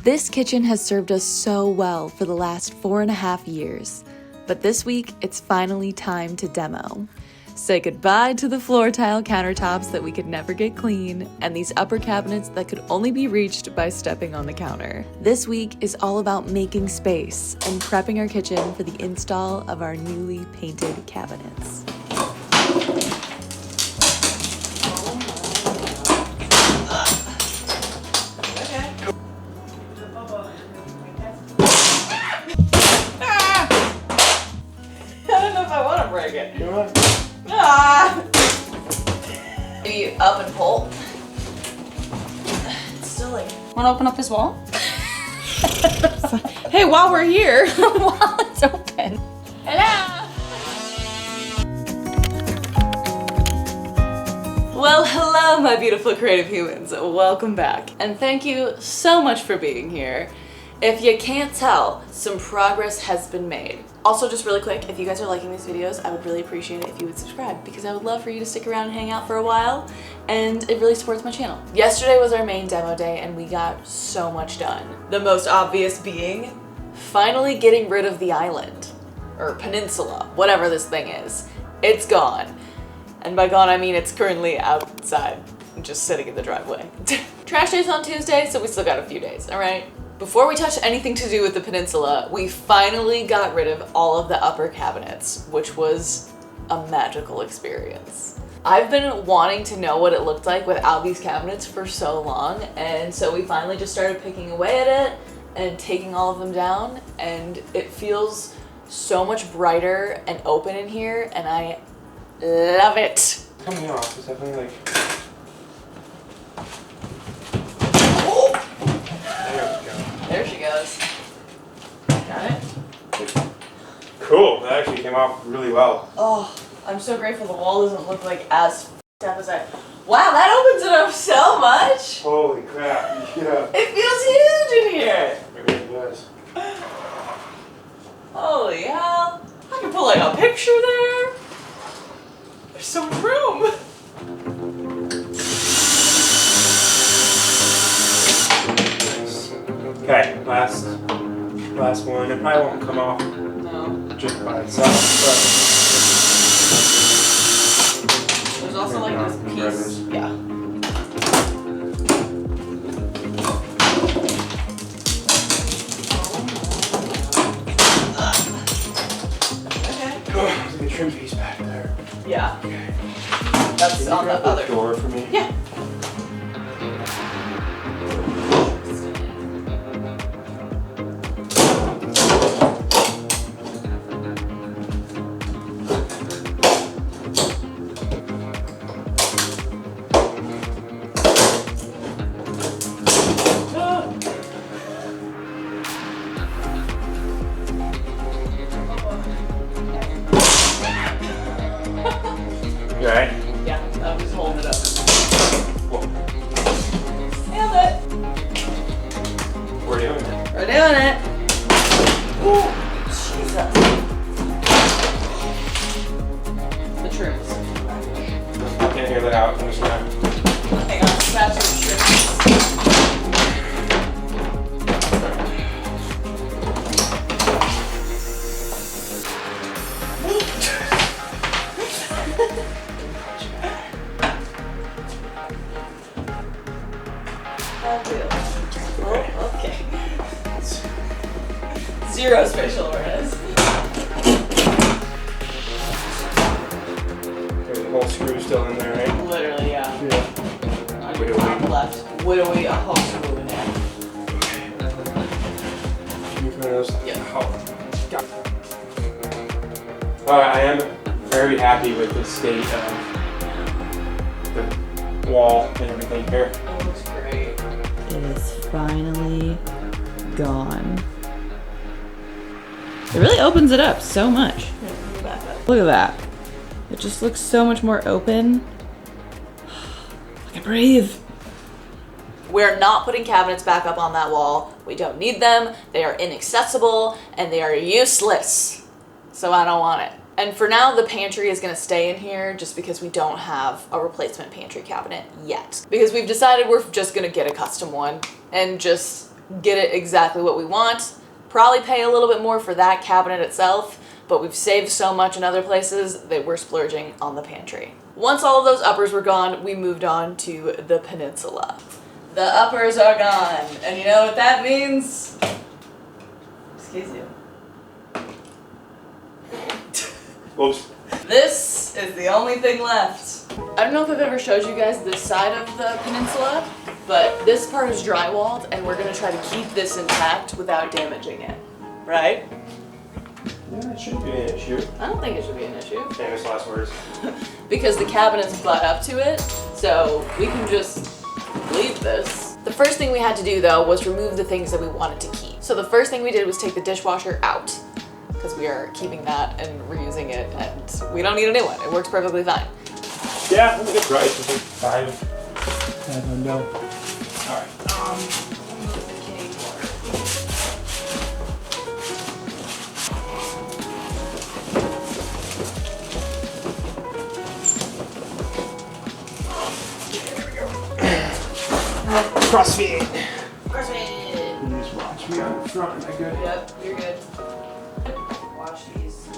This kitchen has served us so well for the last 4.5 years, but this week it's finally time to demo. Say goodbye to the floor tile countertops that we could never get clean and these upper cabinets that could only be reached by stepping on the counter. This week is all about making space and prepping our kitchen for the install of our newly painted cabinets. Maybe up and pull. It's still like. Want to open up this wall? Hey, while we're here. While it's open. Hello. Well, hello, my beautiful creative humans. Welcome back. And thank you so much for being here. If you can't tell, some progress has been made. Also, just really quick, if you guys are liking these videos, I would really appreciate it if you would subscribe because I would love for you to stick around and hang out for a while, and it really supports my channel. Yesterday was our main demo day and we got so much done. The most obvious being finally getting rid of the island, or peninsula, whatever this thing is. It's gone. And by gone, I mean it's currently outside, just sitting in the driveway. Trash day's on Tuesday, so we still got a few days, all right? Before we touch anything to do with the peninsula, we finally got rid of all of the upper cabinets, which was a magical experience. I've been wanting to know what it looked like without these cabinets for so long, and so we finally just started picking away at it and taking all of them down, and it feels so much brighter and open in here, and I love it. Coming off is definitely like. There she goes. Got it? Cool, that actually came off really well. Oh, I'm so grateful the wall doesn't look like as f***ed up as I... Wow, that opens it up so much! Holy crap, yeah. It feels huge in here! It really does. Holy hell. I can put like a picture there. There's so much room. Okay, last one. It probably won't come off No. just by itself, but There's also like this piece. Yeah. oh, there's a trim piece back there. Yeah. Okay. That's Can you on the grab other. door for me? Yeah. You alright? Yeah, I'm just holding it up. Cool. Nailed it. We're doing it. We're doing it. Ooh, Jesus. The trims. I can't hear that out. I'm just gonna. Hang on, that's the trims. Oh, okay. Zero spatial awareness. There's a whole screw still in there, right? Literally, yeah. Yeah. On your top left. Widowy a whole screw in there. Can you put those? Yeah. Oh. Got it. I am very happy with the state of the wall and everything here. It looks great. It is finally gone. It really opens it up so much. Look at that. It just looks so much more open. I can breathe. We're not putting cabinets back up on that wall. We don't need them. They are inaccessible and they are useless. So I don't want it. And for now, the pantry is gonna stay in here just because we don't have a replacement pantry cabinet yet. Because we've decided we're just gonna get a custom one and just get it exactly what we want. Probably pay a little bit more for that cabinet itself, but we've saved so much in other places that we're splurging on the pantry. Once all of those uppers were gone, we moved on to the peninsula. The uppers are gone, and you know what that means? Excuse you. Oops. This is the only thing left. I don't know if I've ever showed you guys this side of the peninsula, but this part is drywalled, and we're gonna try to keep this intact without damaging it, right? Yeah, it shouldn't be an issue. I don't think it should be an issue. Famous last words. Because the cabinets butt up to it, so we can just leave this. The first thing we had to do though was remove the things that we wanted to keep. So the first thing we did was take the dishwasher out, because we are keeping that and reusing it, and we don't need a new one. It works perfectly fine. Yeah, that's a good price. I think five window. All right. Remove the kitty water. CrossFit. CrossFit. You just watch me on the front. Am I good? Yep, you're good. Wash these.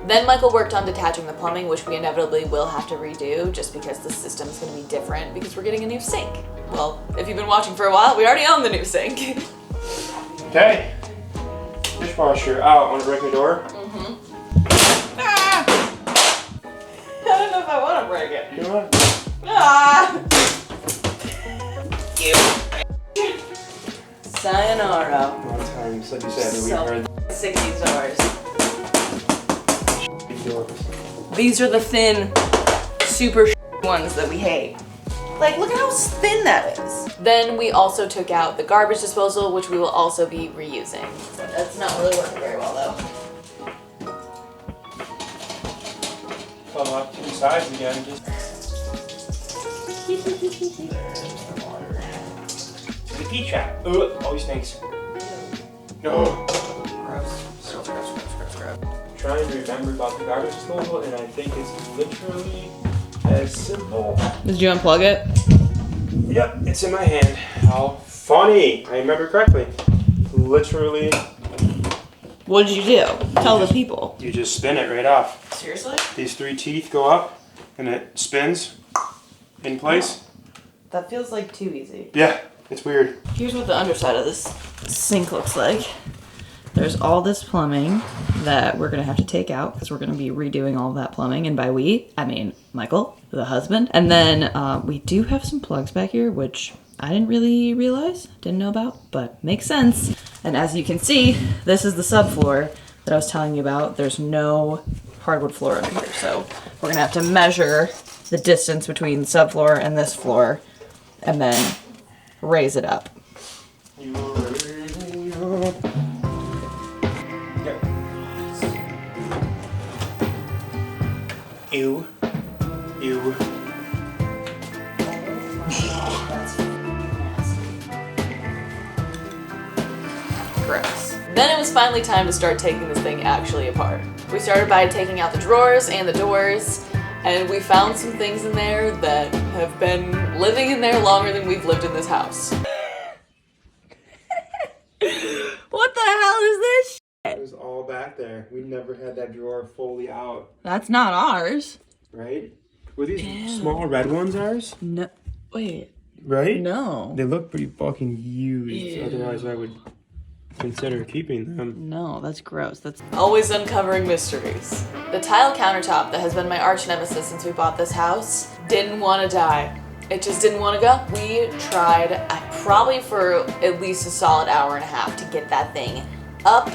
Then Michael worked on detaching the plumbing, which we inevitably will have to redo just because the system's going to be different because we're getting a new sink. Well, if you've been watching for a while, we already own the new sink. Okay. Dishwasher out. Want to break my door? Ah! I don't know if I want to break it. You know what? Ah! Sayonara. Long time, like you said, we've So heard sick these doors. big doors. These are the thin, super ones that we hate. Like, look at how thin that is. Then we also took out the garbage disposal, which we will also be reusing. That's not really working very well though. Come up two sides again. Just there's the water. The pea trap. Ugh, always stinks. No. Gross. Gross. Trying to remember about the garbage disposal, and I think it's literally as simple. Did you unplug it? Yep, it's in my hand. How funny! I remember correctly. Literally, What did you do? Tell the people. you just spin it right off. Seriously? These three teeth go up, and it spins in place. That feels like too easy. Yeah, it's weird. Here's what the underside of this sink looks like. There's all this plumbing that we're gonna have to take out because we're gonna be redoing all of that plumbing. And by we, I mean Michael, the husband. And then we do have some plugs back here, which I didn't really realize, didn't know about, but makes sense. And as you can see, this is the subfloor that I was telling you about. There's no hardwood floor under here. So we're gonna have to measure the distance between the subfloor and this floor and then raise it up. Ew. Ew. Gross. Then it was finally time to start taking this thing actually apart. We started by taking out the drawers and the doors, and we found some things in there that have been living in there longer than we've lived in this house. What the hell is this? It was all back there. We never had that drawer fully out, That's not ours. right? Were these small red ones ours? No, wait, Right? no. They look pretty fucking used. Ew. Otherwise, I would consider keeping them. No, that's gross. That's always uncovering mysteries. The tile countertop that has been my arch nemesis since we bought this house didn't want to die. It just didn't want to go. We tried probably for at least a solid hour and a half to get that thing up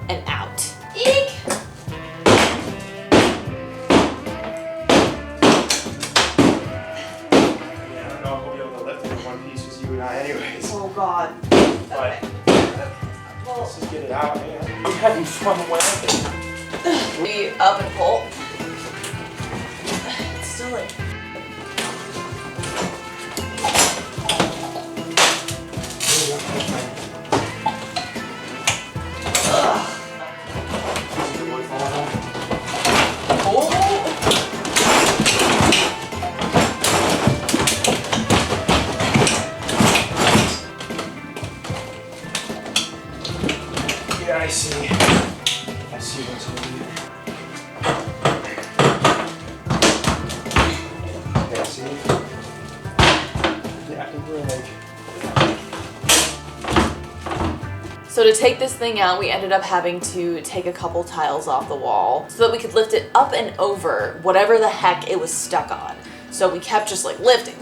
and out. Eek! Yeah, I don't know if we'll be able to lift it in one piece, just you and I anyways. Oh God. But let's just get it out, man. I'm having fun with it. We up and pull. It's still like. Yeah, I see. I see what's in here. Yeah, see? Yeah, I think we're like... So to take this thing out, we ended up having to take a couple tiles off the wall so that we could lift it up and over whatever the heck it was stuck on. So we kept just like lifting,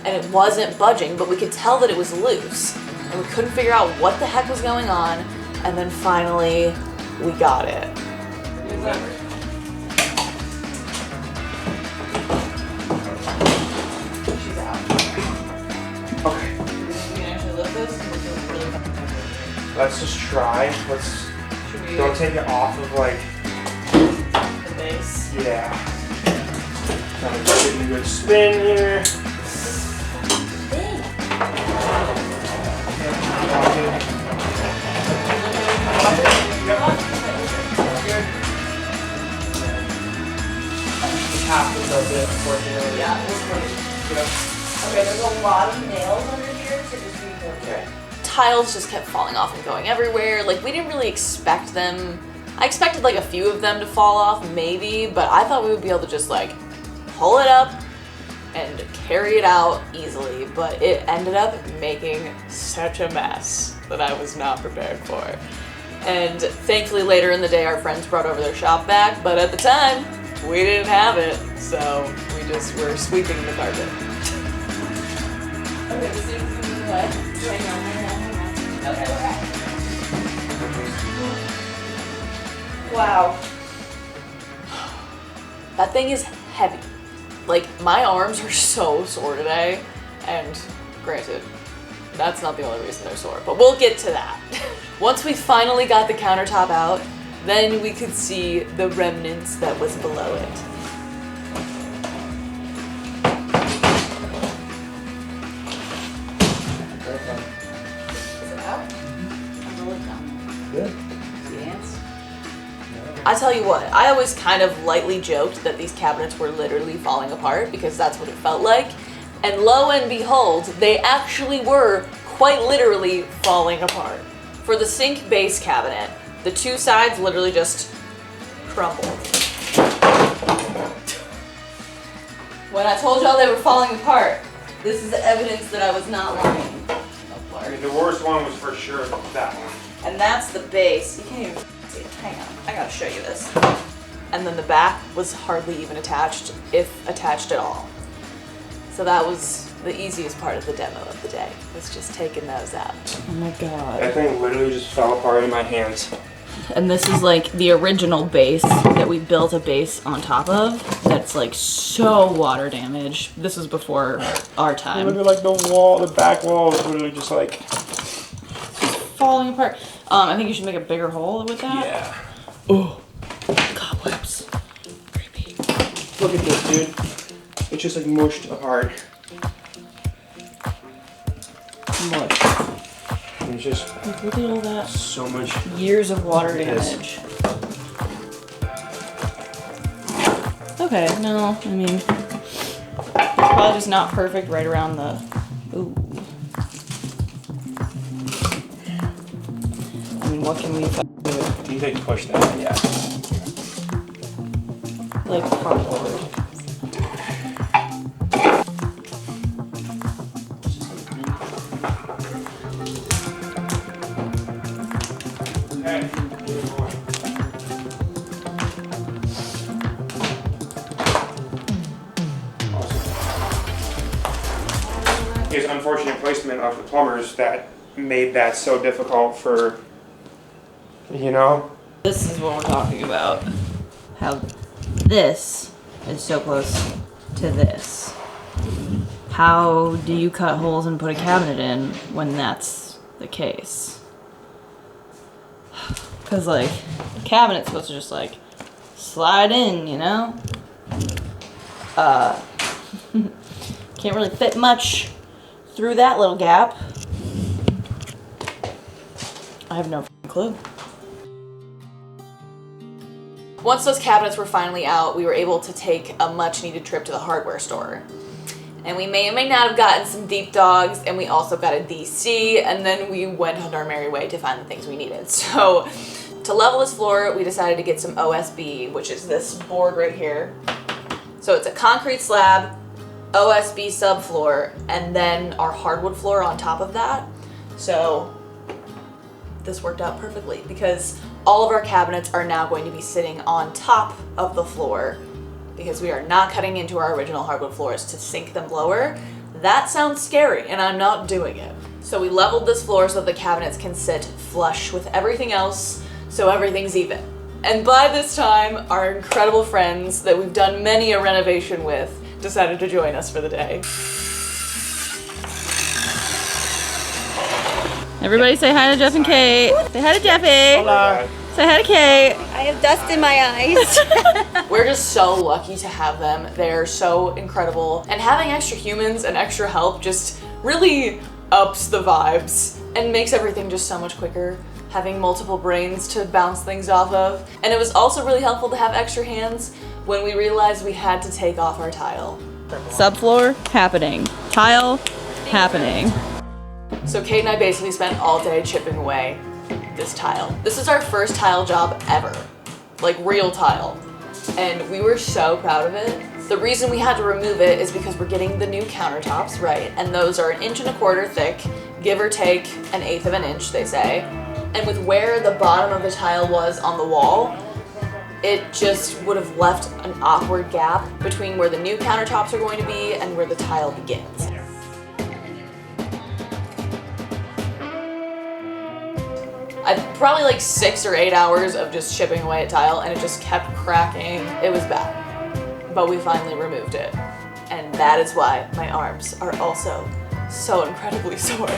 and it wasn't budging, but we could tell that it was loose. And we couldn't figure out what the heck was going on, and then finally, we got it. She's out. Okay. You can actually lift this? Let's just try. Don't take it off of like The base. yeah. Kind of give it a good spin here. Half of it, unfortunately. Yeah, it was great. Okay, there's a lot of nails under here, so just be careful. Okay. Tiles just kept falling off and going everywhere. Like, we didn't really expect them. I expected like a few of them to fall off, maybe, but I thought we would be able to just like pull it up and carry it out easily, but it ended up making such a mess that I was not prepared for. And thankfully later in the day our friends brought over their shop vac, but at the time we didn't have it, so we just were sweeping the carpet. Okay, this is what? Hang on. Okay. Wow. That thing is heavy. Like, my arms are so sore today, and granted, that's not the only reason they're sore, but we'll get to that. Once we finally got the countertop out, then we could see the remnants that was below it. Is it out? I'm really done. Good. See ants? I tell you what, I always kind of lightly joked that these cabinets were literally falling apart because that's what it felt like. And lo and behold, they actually were quite literally falling apart. For the sink base cabinet, the two sides literally just crumbled. When I told y'all they were falling apart, this is evidence that I was not lying. I mean, the worst one was for sure that one. And that's the base. You can't even see it. Hang on, I gotta show you this. And then the back was hardly even attached, if attached at all. So that was the easiest part of the demo of the day, was just taking those out. Oh my god. That thing literally just fell apart in my hands. And this is like the original base that we built a base on top of that's like so water damaged. This was before our time. Look at like the wall, the back wall is literally just like Falling apart. I think you should make a bigger hole with that. yeah. Oh, cobwebs. Creepy. Look at this, dude. It's just like mushed apart. Mush. And it's just Like, look at all that. so much. Years of water Yes. damage. Okay, no, I mean, it's probably just not perfect right around the. Ooh. I mean, what can we do? You like push that, yeah. Like cardboard. Okay. It was unfortunate placement of the plumbers that made that so difficult for, you know? This is what we're talking about. How this is so close to this. How do you cut holes and put a cabinet in when that's the case? Because, like, the cabinet's supposed to just, like, slide in, you know? Can't really fit much through that little gap. I have no clue. Once those cabinets were finally out, we were able to take a much needed trip to the hardware store. And we may or may not have gotten some deep dogs, and we also got a DC, and then we went on our merry way to find the things we needed. So to level this floor, we decided to get some OSB, which is this board right here. So it's a concrete slab, OSB subfloor, and then our hardwood floor on top of that. So this worked out perfectly because all of our cabinets are now going to be sitting on top of the floor because we are not cutting into our original hardwood floors to sink them lower. That sounds scary, and I'm not doing it. So we leveled this floor so the cabinets can sit flush with everything else, so everything's even. And by this time, our incredible friends that we've done many a renovation with decided to join us for the day. Everybody say hi to Jeff and Kate. Say hi to Jeffy. Hola. Say hi to Kate. I have dust in my eyes. We're just so lucky to have them. They're so incredible. And having extra humans and extra help just really ups the vibes and makes everything just so much quicker. Having multiple brains to bounce things off of. And it was also really helpful to have extra hands when we realized we had to take off our tile. Subfloor happening. Tile happening. So Kate and I basically spent all day chipping away this tile. This is our first tile job ever, like real tile. And we were so proud of it. The reason we had to remove it is because we're getting the new countertops, right? And those are 1.25 inches thick, give or take 1/8 of an inch, they say. And with where the bottom of the tile was on the wall, it just would have left an awkward gap between where the new countertops are going to be and where the tile begins. I probably like 6 or 8 hours of just chipping away at tile, and it just kept cracking. It was bad, but we finally removed it. And that is why my arms are also so incredibly sore.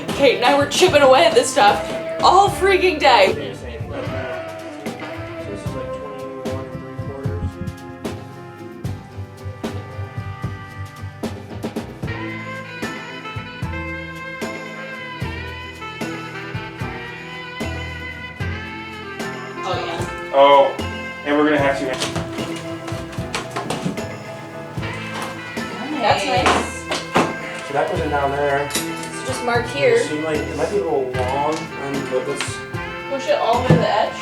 Kate and I were chipping away at this stuff all freaking day. So this is like 21 3/4. Oh yeah. Oh, and we're gonna have to. That's nice. So that goes in down there. So just mark It here. seemed like it might be a little long, but let's. Push it all the way to the edge.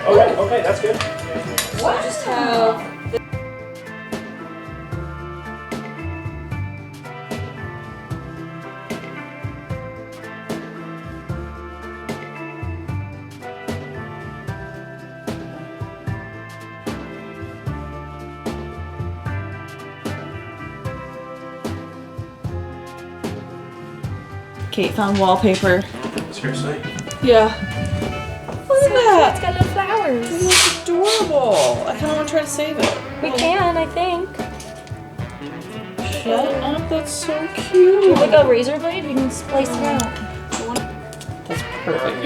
Okay, okay, that's good. So just have Kate found wallpaper. Seriously? Yeah. Look at that. It's got little flowers. That's adorable. I kind of want to try to save it. We can, I think. Shut up. That's so cute. Like a razor blade, we can splice it out. That's perfect.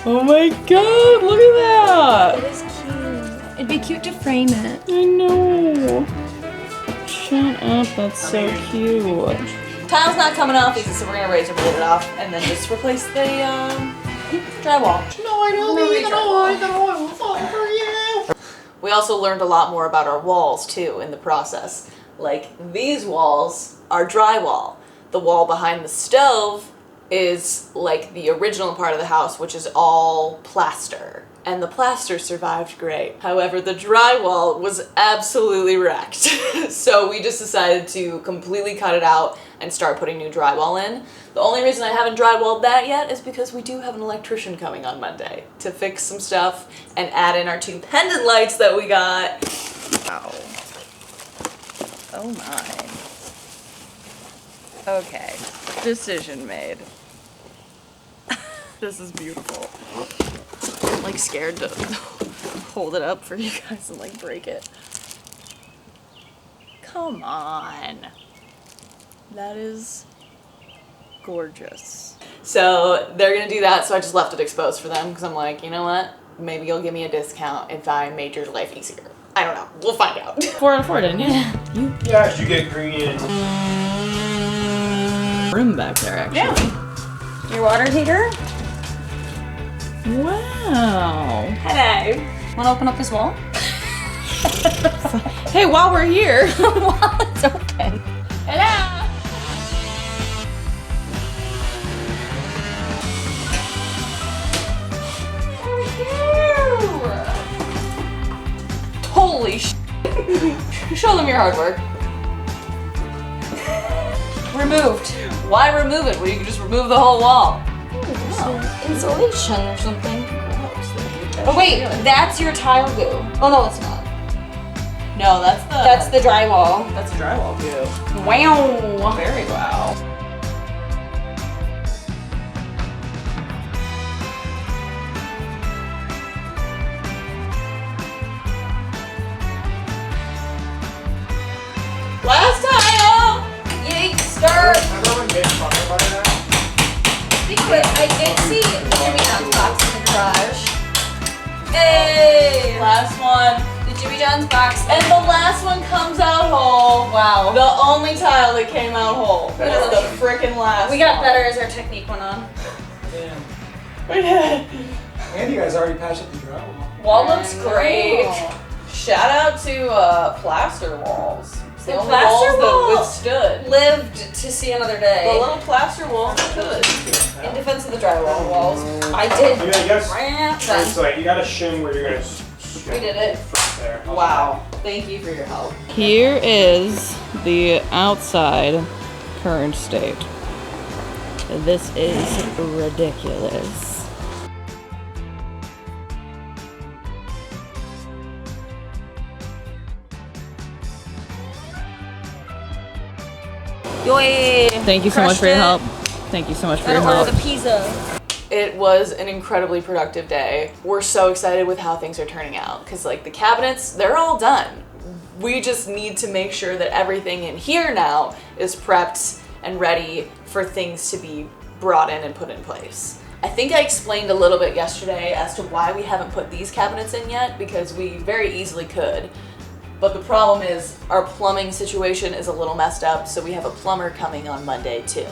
Oh my god, look at It that. is cute. It'd be cute to frame it. I know. Shut up. That's so cute. tile's not coming off easy, so we're gonna razor blade it off and then just replace the drywall. We also learned a lot more about our walls too in the process. Like these walls are drywall. The wall behind the stove is like the original part of the house, which is all plaster. And the plaster survived great. However, the drywall was absolutely wrecked. So we just decided to completely cut it out and start putting new drywall in. The only reason I haven't drywalled that yet is because we do have an electrician coming on Monday to fix some stuff and add in our 2 pendant lights that we got. Wow. Oh my. Okay. Decision made. This is beautiful. I'm like scared to hold it up for you guys and like break it. Come on. That is gorgeous. So they're gonna do that, so I just left it exposed for them because I'm like, you know what? Maybe you'll give me a discount if I made your life easier. I don't know. We'll find out. 4 out of 4, didn't you? Yeah, you get green. Room back there, actually. Yeah. Your water heater? Wow. Hello. Want to open up this wall? Hey, while we're here. While it's open. Hello. Holy sh! Show them your hard work. Removed. Why remove it when you can just remove the whole wall? Insulation or something. Oh wait, that's your tile glue. Oh no, it's not. No, That's the drywall. That's a drywall too. Wow. Very wow. Last tile! Yay, start. Everyone get fucking about that. Be quick, I did see Jimmy John's box in the garage. Hey! Last one. The Jimmy John's box. And the last one comes out whole. Wow. The only tile that came out whole. That's the frickin' last We got one. better as our technique went on. Damn. We did. And you guys already patched up the drywall. Wall looks I know. great. Shout out to plaster walls. It's The only plaster walls wall that withstood. lived to see another The day. little plaster walls stood. In defense of the drywall walls. I did. You guys, Done. so like, you gotta shim where you're gonna. We did it. There. Wow. Thank you for your help. Here is the outside current state. This is ridiculous. Yay! Thank you so much for your help. Thank you so much for your help. the pizza. It was an incredibly productive day. We're so excited with how things are turning out because like the cabinets, they're all done. We just need to make sure that everything in here now is prepped and ready for things to be brought in and put in place. I think I explained a little bit yesterday as to why we haven't put these cabinets in yet because we very easily could. But the problem is our plumbing situation is a little messed up, so we have a plumber coming on Monday too.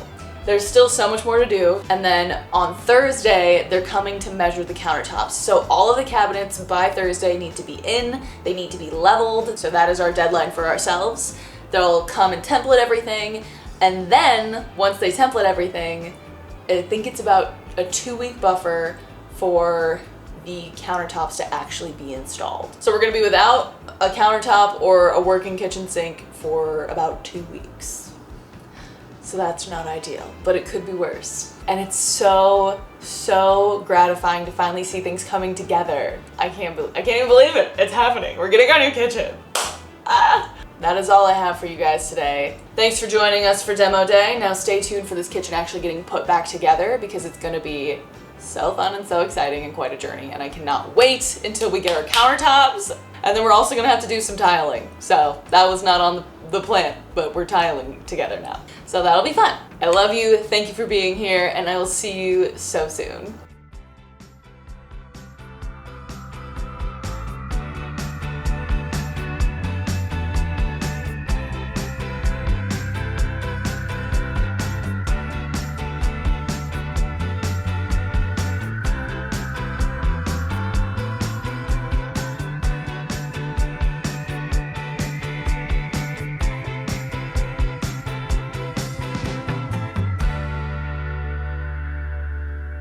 There's still so much more to do, and then on Thursday, they're coming to measure the countertops. So all of the cabinets by Thursday need to be in, they need to be leveled, so that is our deadline for ourselves. They'll come and template everything, and then once they template everything, I think it's about a 2-week buffer for the countertops to actually be installed. So we're gonna be without a countertop or a working kitchen sink for about 2 weeks. So that's not ideal, but it could be worse. And it's so gratifying to finally see things coming together. I can't even believe it. It's happening. We're getting our new kitchen. That is all I have for you guys today. Thanks for joining us for demo day. Now stay tuned for this kitchen actually getting put back together because it's gonna be so fun and so exciting and quite a journey, and I cannot wait until we get our countertops, and then we're also gonna have to do some tiling. So that was not on the plan, but we're tiling together now. So that'll be fun. I love you, thank you for being here, and I will see you so soon.